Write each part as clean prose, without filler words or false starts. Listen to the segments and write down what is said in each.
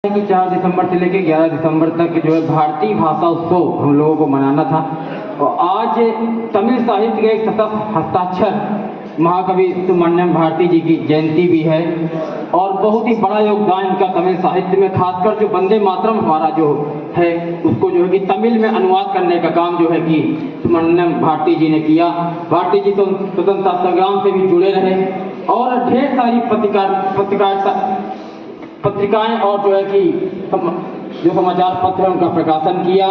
कि 4 दिसंबर से लेकर 11 दिसंबर तक जो है भारतीय भाषा उत्सव हम लोगों को मनाना था। और आज तमिल साहित्य के एक सतत हस्ताक्षर महाकवि सुब्रमण्यम भारती जी की जयंती भी है और बहुत ही बड़ा योगदान इनका तमिल साहित्य में, खासकर जो वंदे मातरम हमारा जो है उसको जो है कि तमिल में अनुवाद करने का काम जो है कि सुब्रमण्यम भारती जी ने किया। भारती जी तो स्वतंत्रता संग्राम से भी जुड़े रहे और ढेर सारी पत्रिकाएं और जो है कि जो समाचार पत्र है उनका प्रकाशन किया।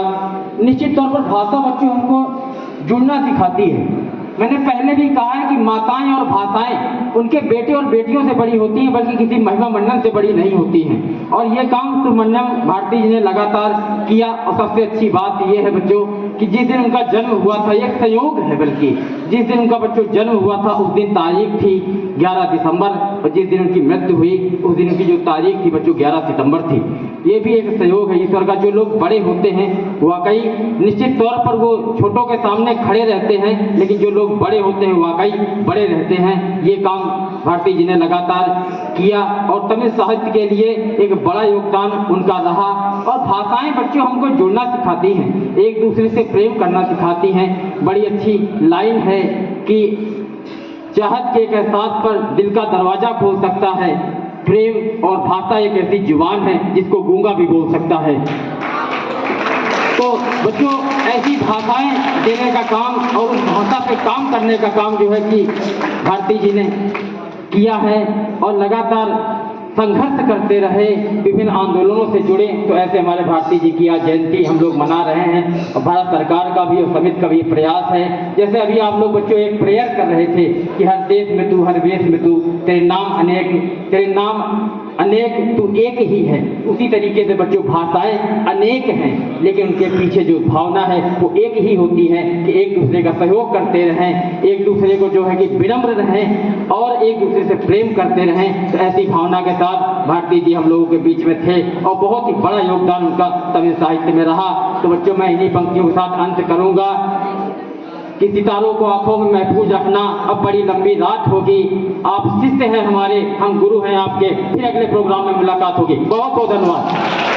निश्चित तौर पर भाषा बच्चों हमको जुड़ना सिखाती है। मैंने पहले भी कहा है कि माताएं और भाषाएं उनके बेटे और बेटियों से बड़ी होती हैं, बल्कि किसी महिमा मंडल से बड़ी नहीं होती हैं। और ये काम सुब्रमण्यम भारती जी ने लगातार किया। और सबसे अच्छी बात ये है बच्चों कि जिस दिन उनका जन्म हुआ था, एक संयोग है बल्कि जिस दिन उनका बच्चों जन्म हुआ था उस दिन तारीख थी 11 दिसंबर और जिस दिन उनकी मृत्यु हुई उस दिन की जो तारीख थी बच्चों 11 सितंबर थी। ये भी एक संयोग है ईश्वर का। जो लोग बड़े होते हैं वाकई निश्चित तौर पर वो छोटों के सामने खड़े रहते हैं, लेकिन जो लोग बड़े होते हैं वाकई बड़े रहते हैं। ये काम भारती जी ने लगातार किया और तमिल साहित्य के लिए एक बड़ा योगदान उनका रहा। और भाषाएं बच्चों हमको जुड़ना सिखाती हैं, एक दूसरे से प्रेम करना सिखाती हैं। बड़ी अच्छी लाइन है कि चाहत के एक एहसास पर दिल का दरवाजा खोल सकता है प्रेम, और भाषा एक ऐसी जुबान है जिसको गूंगा भी बोल सकता है। तो बच्चों ऐसी भाषाएं देने का काम और उस भाषा पे काम करने का काम जो है कि भारती जी ने किया है और लगातार संघर्ष करते रहे, विभिन्न आंदोलनों से जुड़े। तो ऐसे हमारे भारती जी की आज जयंती हम लोग मना रहे हैं और भारत सरकार का भी और समिति का भी प्रयास है। जैसे अभी आप लोग बच्चों एक प्रेयर कर रहे थे कि हर देश में तू, हर वेश में तू, तेरे नाम अनेक तू एक ही है। उसी तरीके से बच्चों भाषाएं अनेक हैं, लेकिन उनके पीछे जो भावना है वो एक ही होती है कि एक दूसरे का सहयोग करते रहें, एक दूसरे को जो है कि विनम्र रहें और एक दूसरे से प्रेम करते रहें। तो ऐसी भावना के साथ भारती जी हम लोगों के बीच में थे और बहुत ही बड़ा योगदान उनका तमिल साहित्य में रहा। तो बच्चों मैं इन्हीं पंक्तियों के साथ अंत करूंगा कि सितारों को आंखों में महफूज रखना, अब बड़ी लंबी रात होगी। आप शिष्य हैं हमारे, हम गुरु हैं आपके। फिर अगले प्रोग्राम में मुलाकात होगी। बहुत बहुत धन्यवाद।